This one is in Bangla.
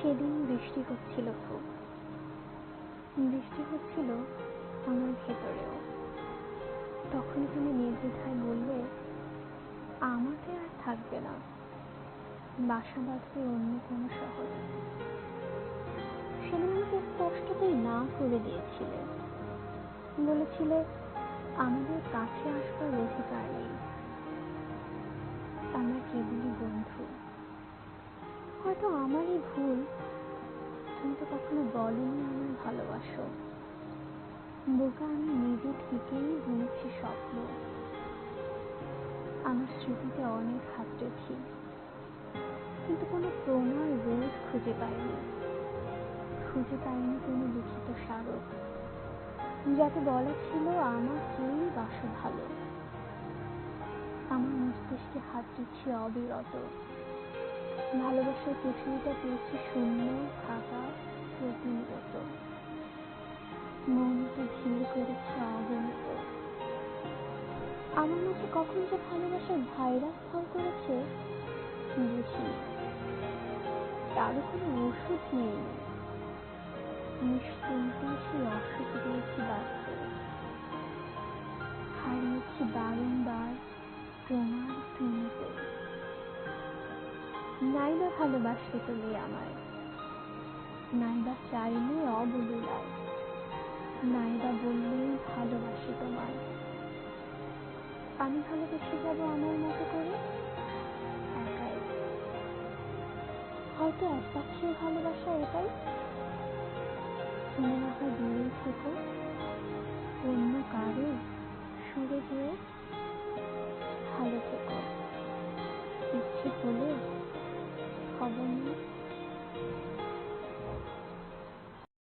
সেদিন বৃষ্টি হচ্ছিল, খুব বৃষ্টি হচ্ছিল আমার ভেতরেও। তখন তুমি নির্দ্বিধায় বললে, আমাকে আর থাকবে না, বাসা বাঁধবে অন্য কোনো শহরে। সেদিন আমাকে স্পষ্টতই না করে দিয়েছিলে, বলেছিলে আমাদের কাছে আসবার অধিকার নেই, আমরা কেবলই বন্ধু। হয়তো আমারই ভুল, তুমি তো কখনো বলনি আমায় ভালোবাসো। বোকা আমি নিজে থেকেই বুনেছি স্বপ্ন, আমার স্মৃতিতে অনেক হাত রেখি, কিন্তু কোনো প্রণয় রোধ খুঁজে পাইনি কোনো লিখিত স্মারক, যাতে বলা ছিল আমাকেই বাসা ভালো। আমার মস্তিষ্কে হাত দিচ্ছি অবিরত, ভালোবাসার পৃথিবীটা পেয়েছি শূন্য, ফাঁকা, প্রতিনিয়ত। মনকে ভিড় করেছে অগণিত। আমার মাঝে কখন যে ভালোবাসার ভাইরাস ফল করেছে বুঝি, তারও কোনো ওষুধ নেই। নিশ্চিন্তে সেই অসুখ দিয়েছি বাঁচতে, হারিয়েছি বারংবার তোমার প্রেমেতে। নাইবা ভালোবাসলে তুমি আমায়, নাইবা চাইলে অবলীলায়, নাইবা বললেই ভালোবাসি তোমায়। আমি ভালোবেসে যাব আমার মতো করে, একাই। হয়তো একপাক্ষিক ভালোবাসা এটাই। তুমি না হয় দূরেই থেকো, অন্য কারো সুরে গেয়ে ভালো থেকো, ইচ্ছে হলে